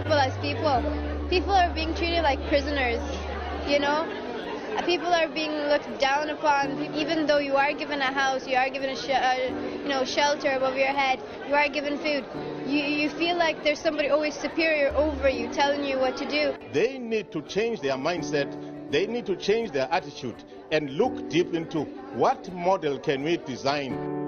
people as people. People are being treated like prisoners, you know? People are being looked down upon, even though you are given a house, you are given a shelter above your head, you are given food. You feel like there's somebody always superior over you, telling you what to do. They need to change their mindset, they need to change their attitude and look deep into what model can we design.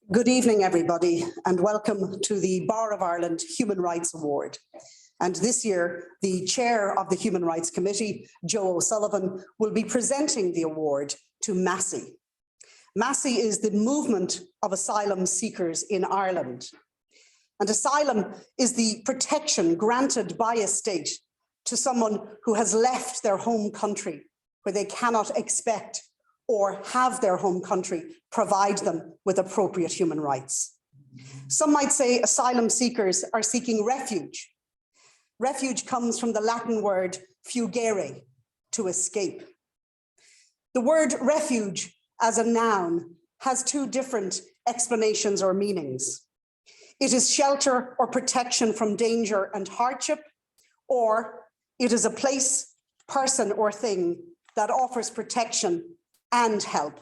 Good evening, everybody, and welcome to the Bar of Ireland Human Rights Award. And this year, the chair of the Human Rights Committee, Joe O'Sullivan, will be presenting the award to MASI. MASI is the movement of asylum seekers in Ireland. And asylum is the protection granted by a state to someone who has left their home country, where they cannot expect or have their home country provide them with appropriate human rights. Some might say asylum seekers are seeking refuge. Refuge comes from the Latin word fugere, to escape. The word refuge as a noun has two different explanations or meanings. It is shelter or protection from danger and hardship, or it is a place, person, or thing that offers protection and help.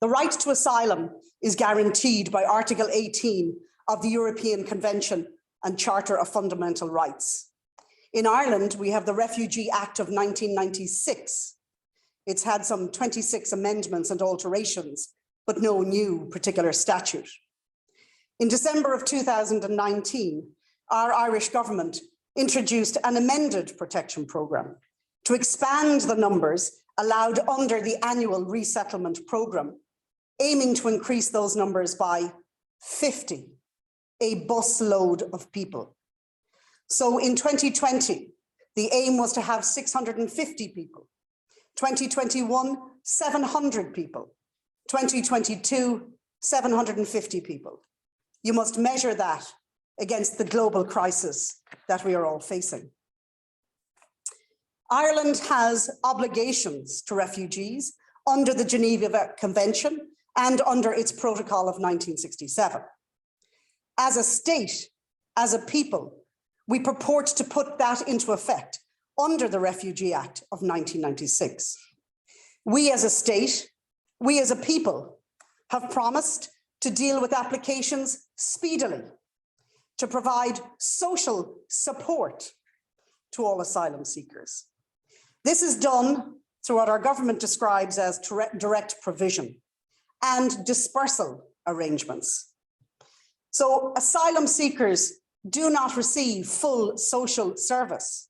The right to asylum is guaranteed by Article 18 of the European Convention and Charter of Fundamental Rights. In Ireland, we have the Refugee Act of 1996. It's had some 26 amendments and alterations, but no new particular statute. In December of 2019, our Irish government introduced an amended protection programme to expand the numbers allowed under the annual resettlement programme, aiming to increase those numbers by 50, a busload of people. So in 2020, the aim was to have 650 people. 2021, 700 people. 2022, 750 people. You must measure that against the global crisis that we are all facing. Ireland has obligations to refugees under the Geneva Convention and under its protocol of 1967. As a state, as a people, we purport to put that into effect under the Refugee Act of 1996. We as a state, we as a people, have promised to deal with applications speedily, to provide social support to all asylum seekers. This is done through what our government describes as direct provision and dispersal arrangements. So asylum seekers do not receive full social service.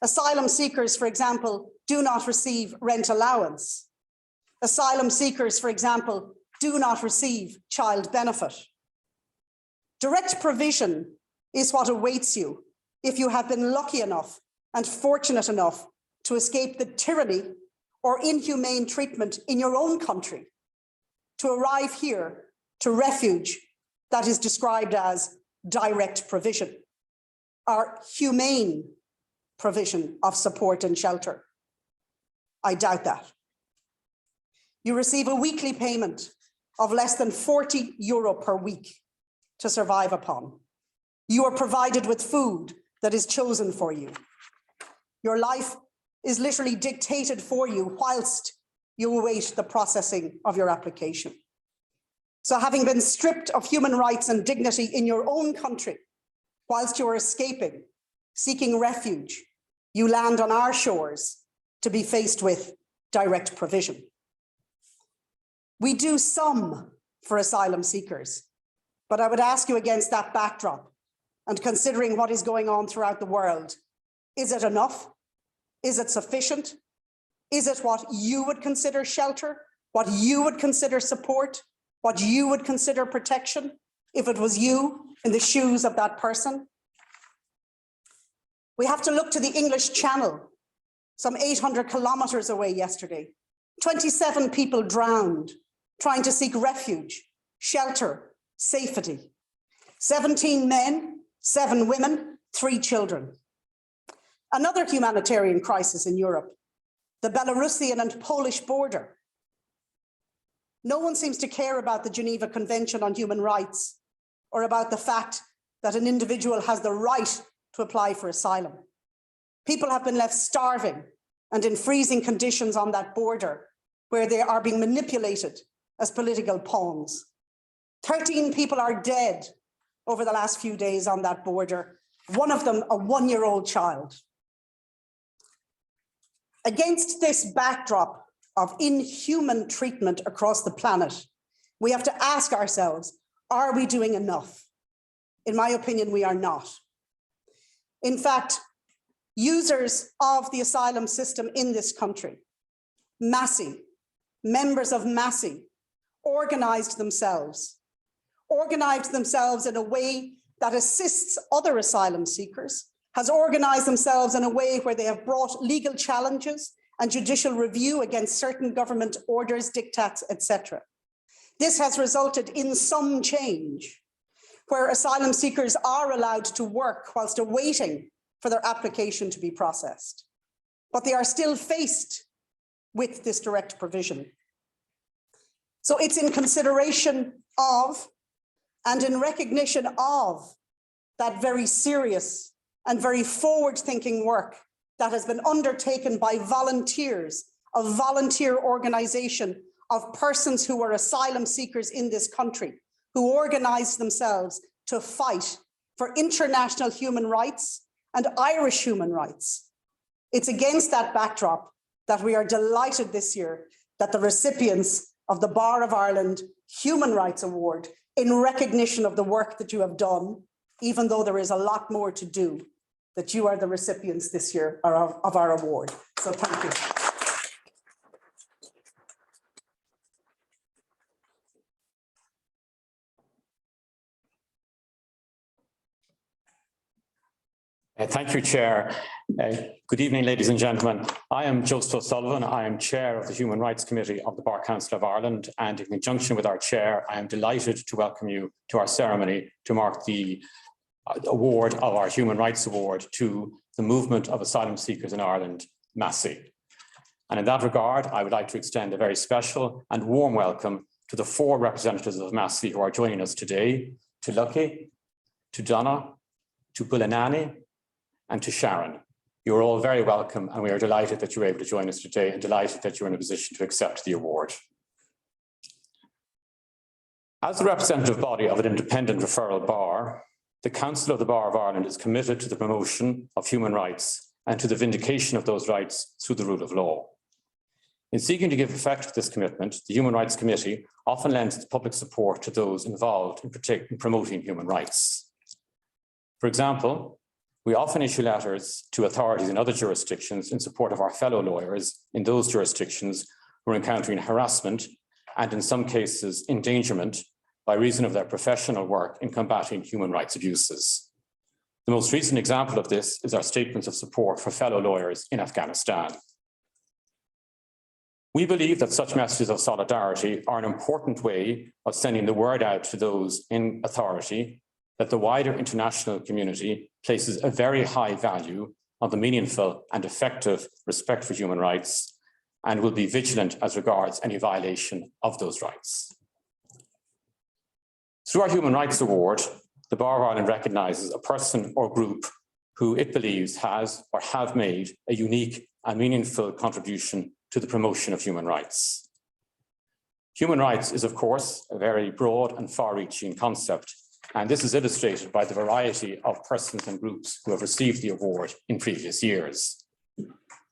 Asylum seekers, for example, do not receive rent allowance. Asylum seekers, for example, do not receive child benefit. Direct provision is what awaits you if you have been lucky enough and fortunate enough to escape the tyranny or inhumane treatment in your own country, to arrive here to refuge that is described as direct provision, or humane provision of support and shelter. I doubt that. You receive a weekly payment of less than €40 per week to survive upon. You are provided with food that is chosen for you. Your life is literally dictated for you whilst you await the processing of your application. So having been stripped of human rights and dignity in your own country, whilst you are escaping, seeking refuge, you land on our shores to be faced with direct provision. We do some for asylum seekers, but I would ask you against that backdrop and considering what is going on throughout the world, is it enough? Is it sufficient? Is it what you would consider shelter? What you would consider support? What you would consider protection? if it was you in the shoes of that person? We have to look to the English Channel, some 800 kilometers away yesterday. 27 people drowned trying to seek refuge, shelter, safety. 17 men, 7 women, 3 children. Another humanitarian crisis in Europe, the Belarusian and Polish border. No one seems to care about the Geneva Convention on Human Rights or about the fact that an individual has the right to apply for asylum. People have been left starving and in freezing conditions on that border where they are being manipulated as political pawns. 13 people are dead over the last few days on that border, one of them a 1-year-old child. Against this backdrop of inhuman treatment across the planet, we have to ask ourselves, are we doing enough? In my opinion, we are not. In fact, users of the asylum system in this country, MASI, members of MASI, organized themselves in a way that assists other asylum seekers, has organized themselves in a way where they have brought legal challenges and judicial review against certain government orders, diktats, etc. This has resulted in some change, where asylum seekers are allowed to work whilst awaiting for their application to be processed. But they are still faced with this direct provision. So it's in consideration of and in recognition of that very serious and very forward-thinking work that has been undertaken by volunteers, a volunteer organization of persons who are asylum seekers in this country, who organized themselves to fight for international human rights and Irish human rights. It's against that backdrop that we are delighted this year that the recipients of the Bar of Ireland Human Rights Award, in recognition of the work that you have done, even though there is a lot more to do, that you are the recipients this year of our award. So thank you. Thank you, Chair. Good evening, ladies and gentlemen. I am Joseph O'Sullivan. I am Chair of the Human Rights Committee of the Bar Council of Ireland, and in conjunction with our Chair, I am delighted to welcome you to our ceremony to mark the award of our Human Rights Award to the Movement of Asylum Seekers in Ireland, MASI. And in that regard, I would like to extend a very special and warm welcome to the 4 representatives of MASI who are joining us today, to Lucky, to Donna, to Bulanani, and to Sharon. You're all very welcome, and we are delighted that you're able to join us today and delighted that you're in a position to accept the award. As the representative body of an independent referral bar, the Council of the Bar of Ireland is committed to the promotion of human rights and to the vindication of those rights through the rule of law. In seeking to give effect to this commitment, the Human Rights Committee often lends its public support to those involved in promoting human rights. For example, we often issue letters to authorities in other jurisdictions in support of our fellow lawyers in those jurisdictions who are encountering harassment and, in some cases, endangerment by reason of their professional work in combating human rights abuses. The most recent example of this is our statements of support for fellow lawyers in Afghanistan. We believe that such messages of solidarity are an important way of sending the word out to those in authority that the wider international community places a very high value on the meaningful and effective respect for human rights and will be vigilant as regards any violation of those rights. Through our Human Rights Award, the Bar of Ireland recognises a person or group who it believes has or have made a unique and meaningful contribution to the promotion of human rights. Human rights is, of course, a very broad and far-reaching concept, and this is illustrated by the variety of persons and groups who have received the award in previous years.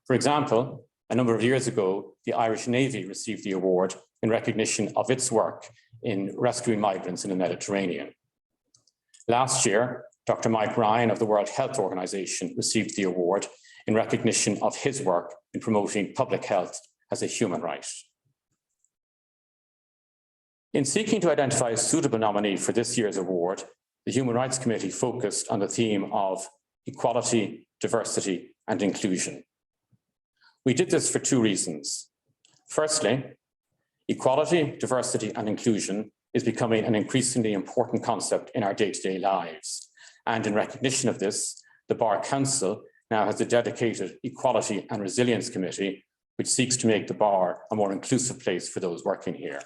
For example, a number of years ago, the Irish Navy received the award in recognition of its work in rescuing migrants in the Mediterranean. Last year, Dr. Mike Ryan of the World Health Organization received the award in recognition of his work in promoting public health as a human right. In seeking to identify a suitable nominee for this year's award, the Human Rights Committee focused on the theme of equality, diversity, and inclusion. We did this for two reasons. Firstly, equality, diversity, and inclusion is becoming an increasingly important concept in our day-to-day lives. And in recognition of this, the Bar Council now has a dedicated Equality and Resilience Committee, which seeks to make the Bar a more inclusive place for those working here.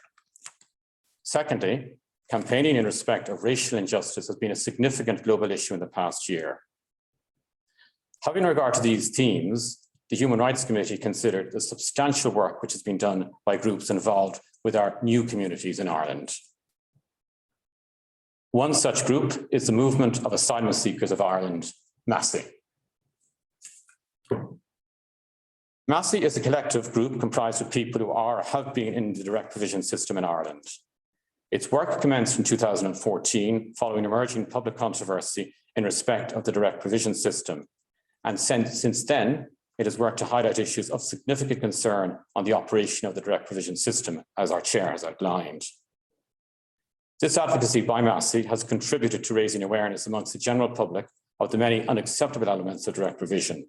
Secondly, campaigning in respect of racial injustice has been a significant global issue in the past year. Having regard to these themes, the Human Rights Committee considered the substantial work which has been done by groups involved with our new communities in Ireland. One such group is the Movement of Asylum Seekers of Ireland, MASI. MASI is a collective group comprised of people who are or have been in the direct provision system in Ireland. Its work commenced in 2014 following emerging public controversy in respect of the direct provision system. And since then, it has worked to highlight issues of significant concern on the operation of the direct provision system, as our chair has outlined. This advocacy by MASI has contributed to raising awareness amongst the general public of the many unacceptable elements of direct provision,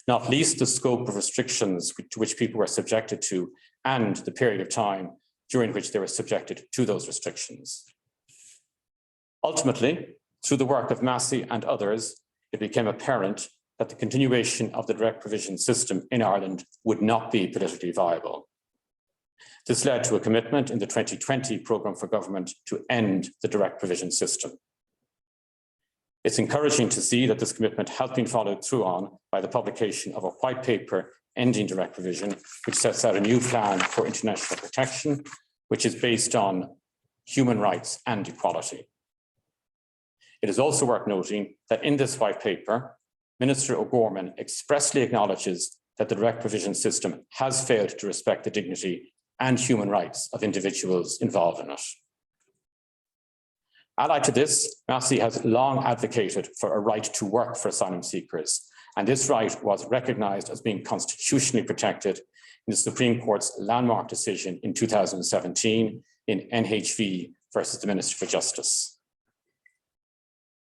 not least the scope of restrictions to which people were subjected to and the period of time during which they were subjected to those restrictions. Ultimately, through the work of MASI and others, it became apparent that the continuation of the direct provision system in Ireland would not be politically viable. This led to a commitment in the 2020 programme for government to end the direct provision system. It's encouraging to see that this commitment has been followed through on by the publication of a white paper ending direct provision, which sets out a new plan for international protection, which is based on human rights and equality. It is also worth noting that in this white paper, Minister O'Gorman expressly acknowledges that the direct provision system has failed to respect the dignity and human rights of individuals involved in it. Allied to this, MASI has long advocated for a right to work for asylum seekers, and this right was recognised as being constitutionally protected in the Supreme Court's landmark decision in 2017 in NHV versus the Minister for Justice.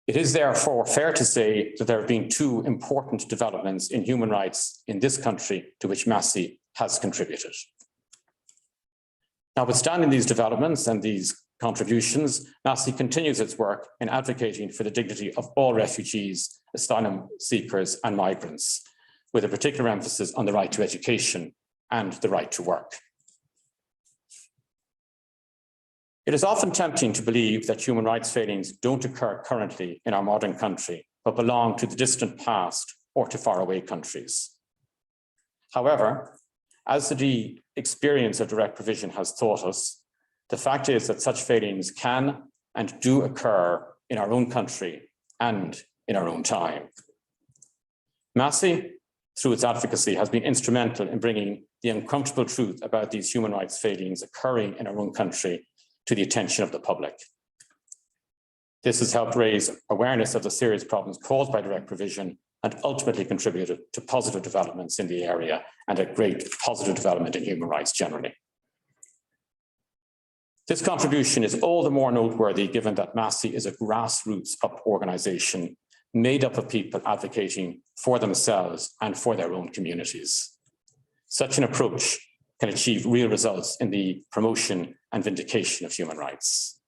It is therefore fair to say that there have been two important developments in human rights in this country to which MASI has contributed. Notwithstanding these developments and these contributions, MASI continues its work in advocating for the dignity of all refugees, asylum seekers and migrants, with a particular emphasis on the right to education and the right to work. It is often tempting to believe that human rights failings don't occur currently in our modern country, but belong to the distant past or to faraway countries. However, as the experience of direct provision has taught us, the fact is that such failings can and do occur in our own country and in our own time. MASI, through its advocacy, has been instrumental in bringing the uncomfortable truth about these human rights failings occurring in our own country to the attention of the public. This has helped raise awareness of the serious problems caused by direct provision and ultimately contributed to positive developments in the area and a great positive development in human rights generally. This contribution is all the more noteworthy given that MASI is a grassroots organisation made up of people advocating for themselves and for their own communities. Such an approach can achieve real results in the promotion and vindication of human rights.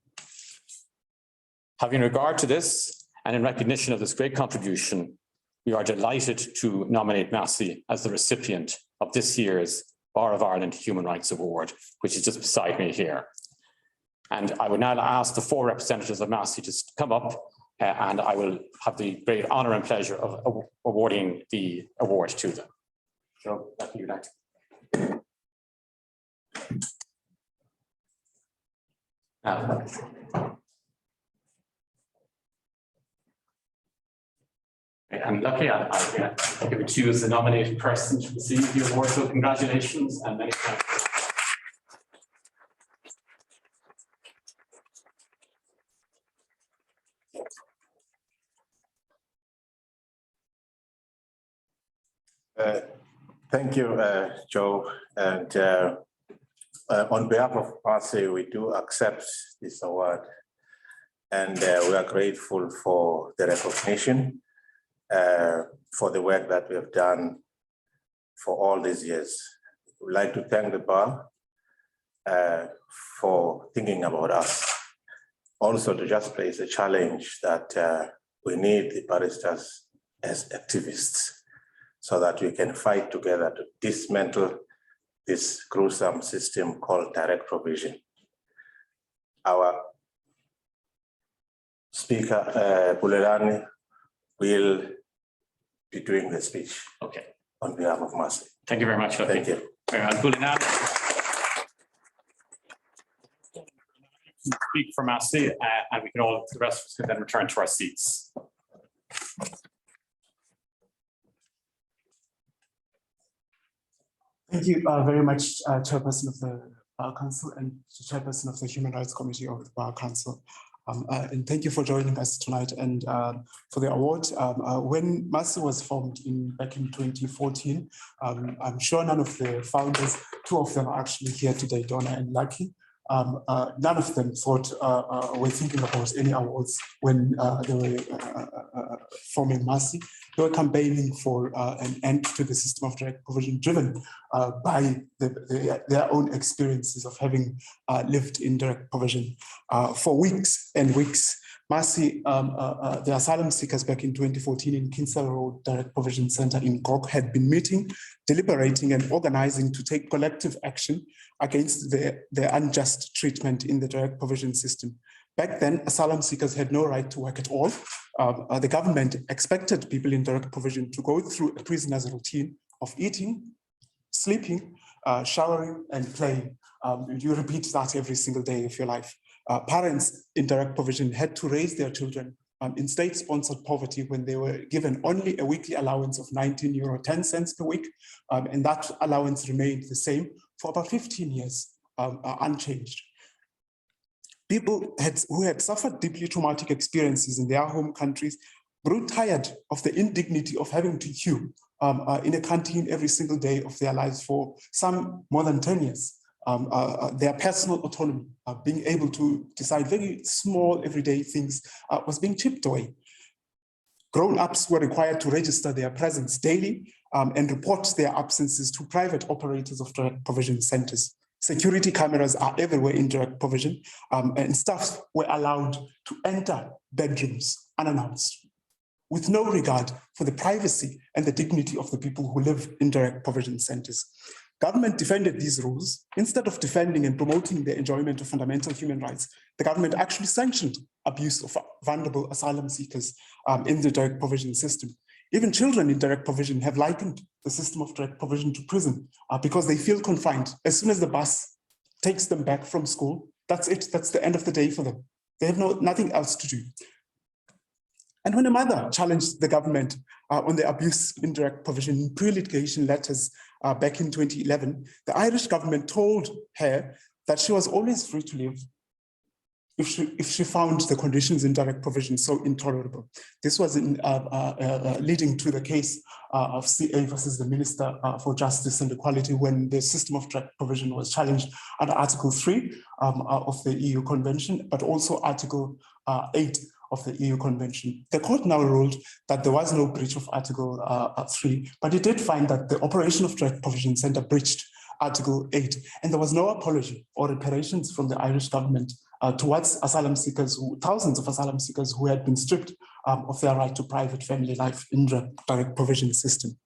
Having regard to this, and in recognition of this great contribution, we are delighted to nominate MASI as the recipient of this year's Bar of Ireland Human Rights Award, which is just beside me here. And I would now ask the four representatives of MASI to come up, and I will have the great honour and pleasure of awarding the award to them. So, that you like. And luckily, I give it to you as the nominated person to receive the award, so congratulations and many thanks. Thank you, Joe, and On behalf of MASI, we do accept this award, and we are grateful for the recognition, for the work that we have done for all these years. We'd like to thank the bar for thinking about us. Also to just place a challenge that we need the barristers as activists so that we can fight together to dismantle this gruesome system called direct provision. Our speaker, Bulelani, will be doing the speech. Okay. On behalf of MASI. Thank you very much. Thank you. Speak for MASI, and we can all, the rest of us can then return to our seats. Thank you very much, Chairperson of the Bar Council and Chairperson of the Human Rights Committee of the Bar Council. And thank you for joining us tonight and for the award. When MASI was formed back in 2014, I'm sure none of the founders, two of them are actually here today, Donna and Lucky. None of them thought were thinking about any awards when they were forming MASI. They were campaigning for an end to the system of direct provision driven by their own experiences of having lived in direct provision for weeks and weeks. MASI, the asylum seekers back in 2014 in Kinsale Road Direct Provision Center in Gok had been meeting, deliberating and organizing to take collective action against the unjust treatment in the direct provision system. Back then, asylum seekers had no right to work at all. The government expected people in direct provision to go through a prisoner's routine of eating, sleeping, showering and playing. You repeat that every single day of your life. Parents in direct provision had to raise their children in state-sponsored poverty when they were given only a weekly allowance of €19.10 per week, and that allowance remained the same for about 15 years, unchanged. People who had suffered deeply traumatic experiences in their home countries grew tired of the indignity of having to queue in a canteen every single day of their lives for some more than 10 years. Their personal autonomy, being able to decide very small everyday things was being chipped away. Grown-ups were required to register their presence daily and report their absences to private operators of direct provision centers. Security cameras are everywhere in direct provision, and staff were allowed to enter bedrooms unannounced, with no regard for the privacy and the dignity of the people who live in direct provision centers. Government defended these rules. Instead of defending and promoting the enjoyment of fundamental human rights, the government actually sanctioned abuse of vulnerable asylum seekers in the direct provision system. Even children in direct provision have likened the system of direct provision to prison because they feel confined. As soon as the bus takes them back from school, that's it, that's the end of the day for them. They have nothing else to do. And when a mother challenged the government on the abuse in direct provision in pre-litigation letters back in 2011, the Irish government told her that she was always free to leave if she found the conditions in direct provision so intolerable. This was leading to the case of CA versus the Minister for Justice and Equality when the system of direct provision was challenged under Article 3 of the EU Convention, but also Article 8 of the EU Convention. The court now ruled that there was no breach of Article 3, but it did find that the operation of direct provision centre breached Article 8, and there was no apology or reparations from the Irish government towards asylum seekers, thousands of asylum seekers who had been stripped of their right to private family life in the direct provision system.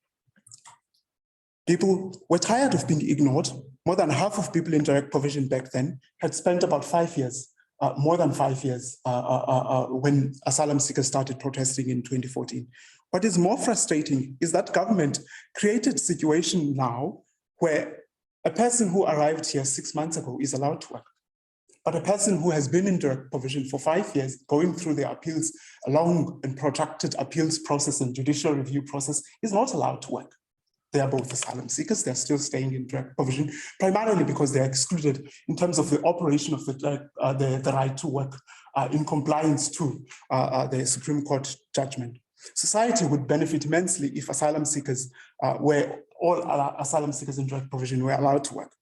People were tired of being ignored. More than half of people in direct provision back then had spent about 5 years, more than 5 years, when asylum seekers started protesting in 2014. What is more frustrating is that government created a situation now where a person who arrived here 6 months ago is allowed to work. But a person who has been in direct provision for 5 years, going through the appeals, a long and protracted appeals process and judicial review process, is not allowed to work. They are both asylum seekers, they're still staying in direct provision, primarily because they're excluded in terms of the operation of the right to work in compliance to the Supreme Court judgment. Society would benefit immensely if asylum seekers all asylum seekers in direct provision were allowed to work.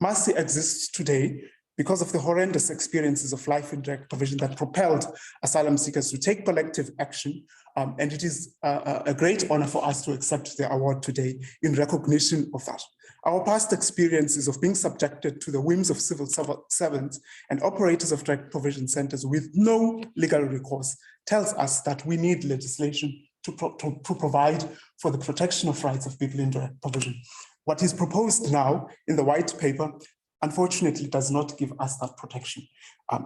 MASI exists today because of the horrendous experiences of life in direct provision that propelled asylum seekers to take collective action. And it is a great honor for us to accept the award today in recognition of that. Our past experiences of being subjected to the whims of civil servants and operators of direct provision centers with no legal recourse tells us that we need legislation to provide for the protection of rights of people in direct provision. What is proposed now in the white paper, unfortunately, does not give us that protection.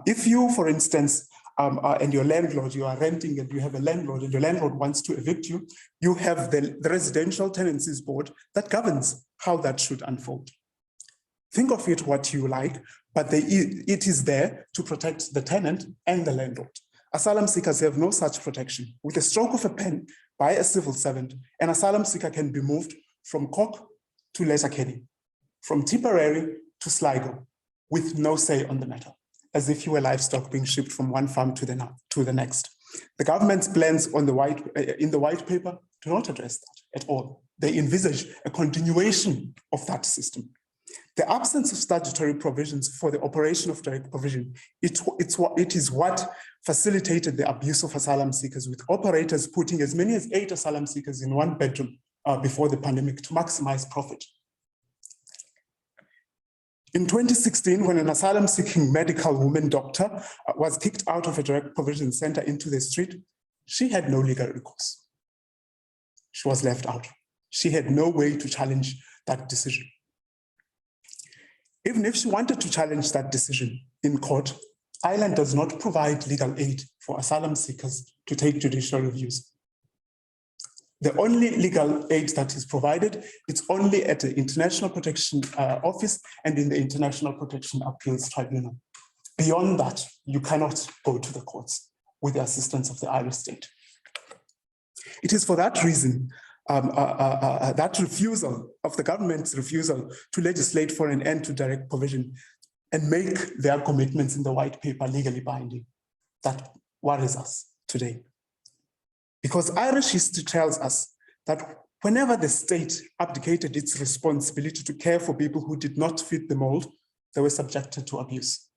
If you, for instance, and your landlord, you are renting and you have a landlord and your landlord wants to evict you, you have the Residential Tenancies Board that governs how that should unfold. Think of it what you like, but it is there to protect the tenant and the landlord. Asylum seekers have no such protection. With a stroke of a pen by a civil servant, an asylum seeker can be moved from Cork to Letterkenny, from Tipperary to Sligo, with no say on the matter, as if you were livestock being shipped from one farm to the next. The government's plans on in the white paper do not address that at all. They envisage a continuation of that system. The absence of statutory provisions for the operation of direct provision, it is what facilitated the abuse of asylum seekers, with operators putting as many as 8 asylum seekers in one bedroom before the pandemic to maximize profit. In 2016, when an asylum-seeking medical woman doctor was kicked out of a direct provision center into the street, she had no legal recourse. She was left out. She had no way to challenge that decision. Even if she wanted to challenge that decision in court, Ireland does not provide legal aid for asylum seekers to take judicial reviews. The only legal aid that is provided, it's only at the International Protection Office and in the International Protection Appeals Tribunal. Beyond that, you cannot go to the courts with the assistance of the Irish state. It is for that reason, that refusal of the government's refusal to legislate for an end to direct provision and make their commitments in the white paper legally binding, that worries us today. Because Irish history tells us that whenever the state abdicated its responsibility to care for people who did not fit the mold, they were subjected to abuse.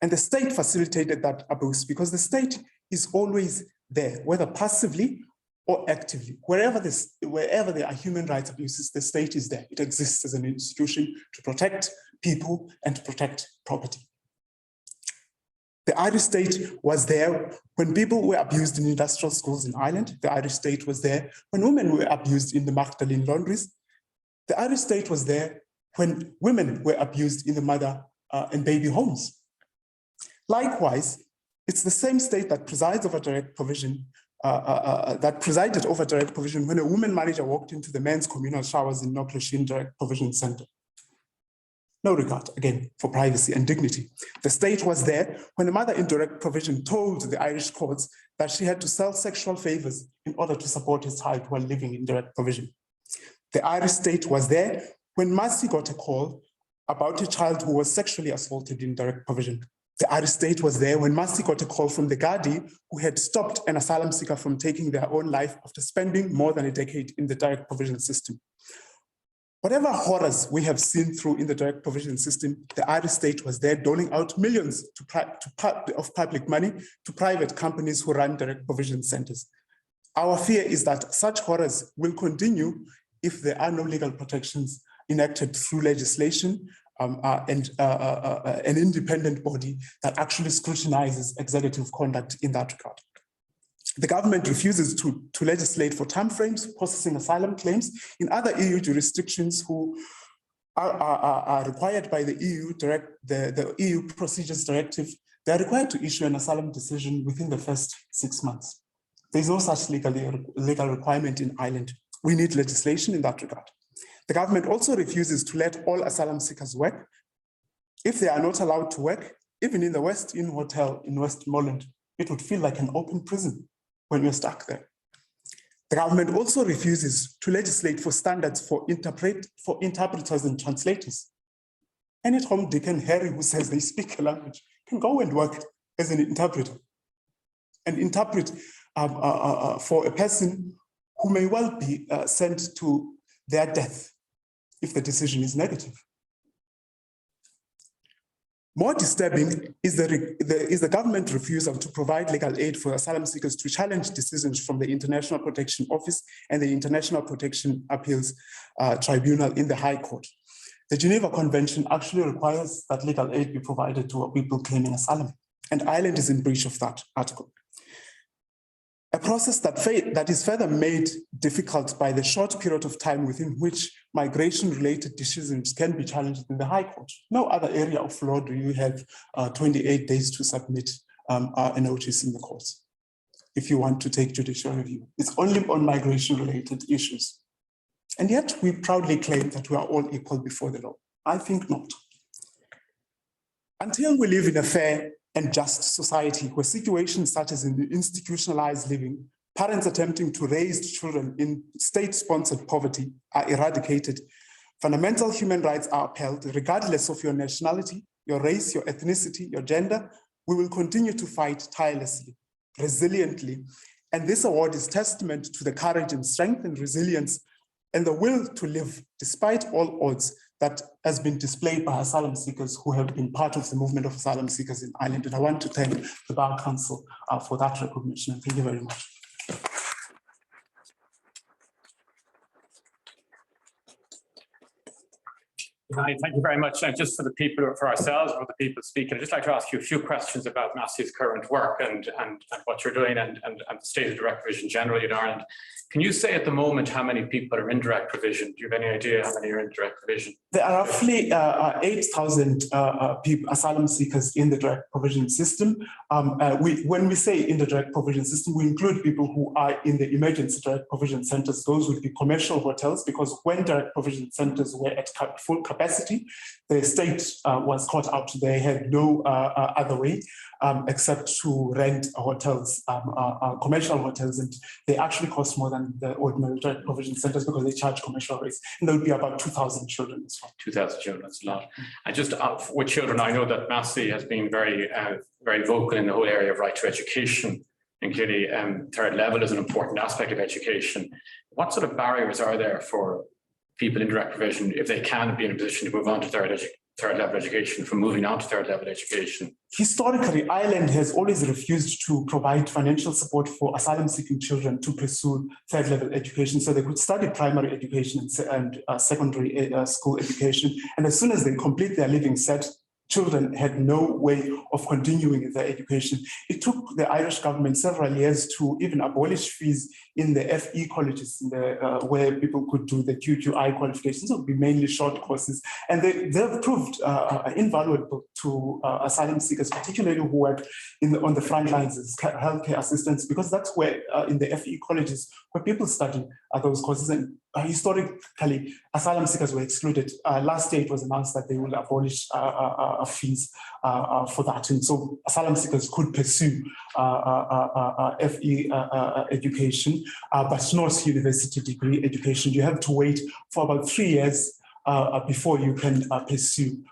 And the state facilitated that abuse because the state is always there, whether passively or actively. Wherever there are human rights abuses, the state is there. It exists as an institution to protect people and to protect property. The Irish state was there when people were abused in industrial schools in Ireland. The Irish state was there when women were abused in the Magdalene laundries. The Irish state was there when women were abused in the mother and baby homes. Likewise, it's the same state that presides over direct provision, that presided over direct provision when a woman manager walked into the men's communal showers in Knocklashin Direct Provision Center. No regard, again, for privacy and dignity. The state was there when a mother in direct provision told the Irish courts that she had to sell sexual favors in order to support his child while living in direct provision. The Irish state was there when MASI got a call about a child who was sexually assaulted in direct provision. The Irish state was there when MASI got a call from the Gardaí who had stopped an asylum seeker from taking their own life after spending more than a decade in the direct provision system. Whatever horrors we have seen through in the direct provision system, the Irish state was there doling out millions of public money to private companies who run direct provision centers. Our fear is that such horrors will continue if there are no legal protections enacted through legislation and an independent body that actually scrutinizes executive conduct in that regard. The government refuses to legislate for timeframes processing asylum claims in other EU jurisdictions who are required by the EU Procedures Directive. They are required to issue an asylum decision within the first 6 months. There is no such legal requirement in Ireland. We need legislation in that regard. The government also refuses to let all asylum seekers work. If they are not allowed to work, even in the West Inn Hotel in Westmoreland, it would feel like an open prison when you're stuck there. The government also refuses to legislate for standards for interpreters and translators. Any Tom, Dick, and Harry who says they speak a language can go and work as an interpreter and interpret for a person who may well be sent to their death if the decision is negative. More disturbing is the government refusal to provide legal aid for asylum seekers to challenge decisions from the International Protection Office and the International Protection Appeals Tribunal in the High Court. The Geneva Convention actually requires that legal aid be provided to people claiming asylum, and Ireland is in breach of that article. A process that is further made difficult by the short period of time within which migration-related decisions can be challenged in the High Court. No other area of law do you have 28 days to submit a notice in the courts if you want to take judicial review. It's only on migration-related issues. And yet we proudly claim that we are all equal before the law. I think not. Until we live in a fair and just society where situations such as in the institutionalized living, parents attempting to raise children in state-sponsored poverty are eradicated, fundamental human rights are upheld regardless of your nationality, your race, your ethnicity, your gender, we will continue to fight tirelessly, resiliently. And this award is testament to the courage and strength and resilience and the will to live despite all odds that has been displayed by asylum seekers who have been part of the movement of asylum seekers in Ireland. And I want to thank the Bar Council for that recognition. And thank you very much. Hi, thank you very much. And just for the people, for ourselves, or the people speaking, I'd just like to ask you a few questions about MASI's current work and what you're doing and the state of direct provision generally in Ireland. Can you say at the moment how many people are in direct provision? Do you have any idea how many are in direct provision? There are roughly 8,000 asylum seekers in the direct provision system. When we say in the direct provision system, we include people who are in the emergency direct provision centers. Those would be commercial hotels, because when direct provision centers were at full capacity, the state was caught out. They had no other way except to rent hotels, commercial hotels, and they actually cost more than the ordinary direct provision centers because they charge commercial rates. And there would be about 2,000 children as well. 2,000 children, that's a lot. And just with children, I know that MASI has been very vocal in the whole area of right to education, and clearly third level is an important aspect of education. What sort of barriers are there for people in direct provision if they can be in a position to move on to third level education, from moving on to third level education? Historically, Ireland has always refused to provide financial support for asylum seeking children to pursue third level education, so they could study primary education and secondary school education. And as soon as they complete their living set, children had no way of continuing their education. It took the Irish government several years to even abolish fees in the FE colleges, where people could do the QQI qualifications. It would be mainly short courses. And they've proved invaluable to asylum seekers, particularly who work on the front lines as healthcare assistants, because that's where in the FE colleges where people study those courses. And historically, asylum seekers were excluded. Last year, it was announced that they will abolish fees for that. And so asylum seekers could pursue FE education, but not university degree education. You have to wait for about 3 years before you can pursue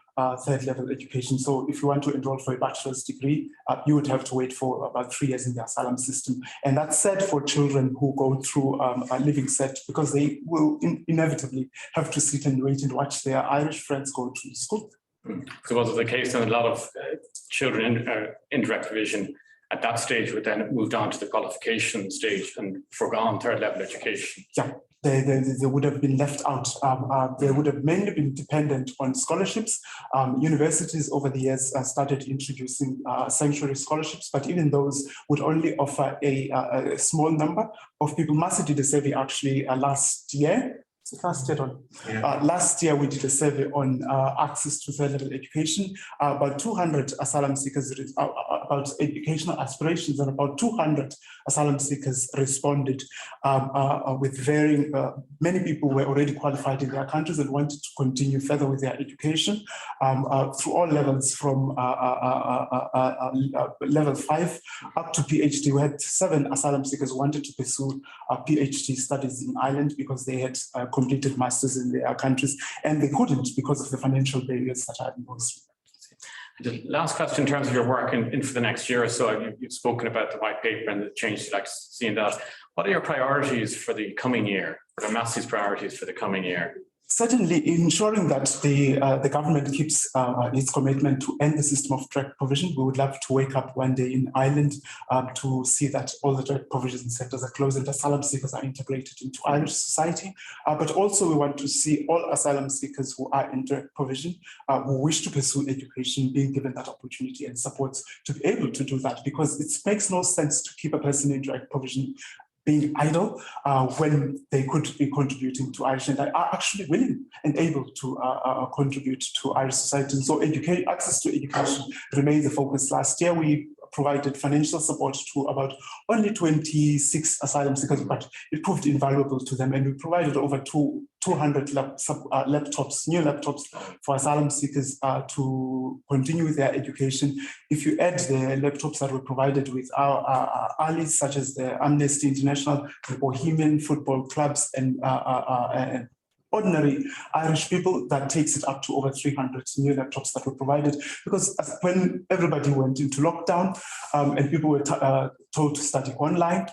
third level education. So if you want to enroll for a bachelor's degree, you would have to wait for about 3 years in the asylum system. And that's sad for children who go through a living set, because they will inevitably have to sit and wait and watch their Irish friends go to school. So was it the case that a lot of children in direct provision at that stage would then have moved on to the qualification stage and forgone third level education? Yeah. They would have been left out. They would have mainly been dependent on scholarships. Universities over the years started introducing sanctuary scholarships, but even those would only offer a small number of people. MASI did a survey actually last year. Last year, we did a survey on access to third level education. About 200 asylum seekers, about educational aspirations, and about 200 asylum seekers responded with varying, many people were already qualified in their countries and wanted to continue further with their education through all levels, from level 5 up to PhD. We had 7 asylum seekers who wanted to pursue PhD studies in Ireland because they had completed masters in their countries, and they couldn't because of the financial barriers that are imposed. The last question in terms of your work in for the next year or so, you've spoken about the white paper and the changes you'd like to see in that. What are your priorities for the coming year? What are MASI's priorities for the coming year? Certainly, ensuring that the government keeps its commitment to end the system of direct provision. We would love to wake up one day in Ireland to see that all the direct provision sectors are closed and asylum seekers are integrated into Irish society. But also we want to see all asylum seekers who are in direct provision, who wish to pursue education, being given that opportunity and support to be able to do that, because it makes no sense to keep a person in direct provision being idle when they could be contributing to Irish and are actually willing and able to contribute to Irish society. And so access to education remains the focus. Last year, we provided financial support to about only 26 asylum seekers, but it proved invaluable to them. And we provided over 200 laptops, new laptops for asylum seekers to continue with their education. If you add the laptops that were provided with our allies, such as the Amnesty International, the Bohemian football clubs, and ordinary Irish people, that takes it up to over 300 new laptops that were provided. Because when everybody went into lockdown and people were told to study online,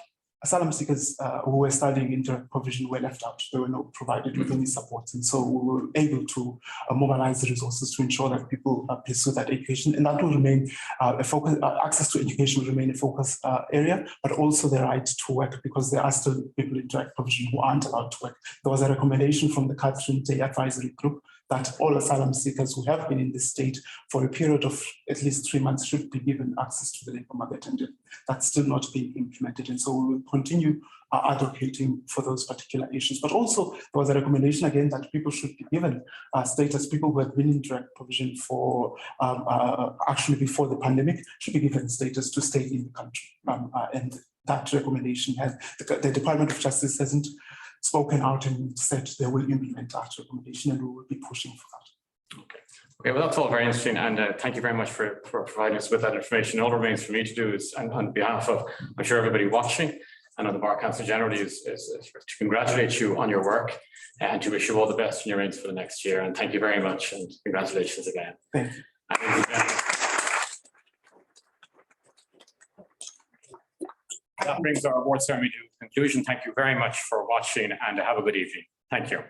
asylum seekers who were studying in direct provision were left out. They were not provided with any support. And so we were able to mobilize the resources to ensure that people pursue that education. And that will remain a focus. Access to education will remain a focus area, but also the right to work, because there are still people in direct provision who aren't allowed to work. There was a recommendation from the Catherine Day Advisory Group that all asylum seekers who have been in this state for a period of at least 3 months should be given access to the labour market, and that's still not being implemented. And so we will continue advocating for those particular issues. But also there was a recommendation again that people should be given status. People who have been in direct provision for actually before the pandemic should be given status to stay in the country. And that recommendation has, the Department of Justice hasn't spoken out and said they will implement that recommendation, and we will be pushing for that. Okay, well, that's all very interesting, and thank you very much for providing us with that information. All remains for me to do is, and on behalf of, I'm sure, everybody watching and on the Bar Council generally, is to congratulate you on your work and to wish you all the best in your reigns for the next year. And thank you very much, and congratulations again. Thank you. That brings our award ceremony to conclusion. Thank you very much for watching, and have a good evening. Thank you.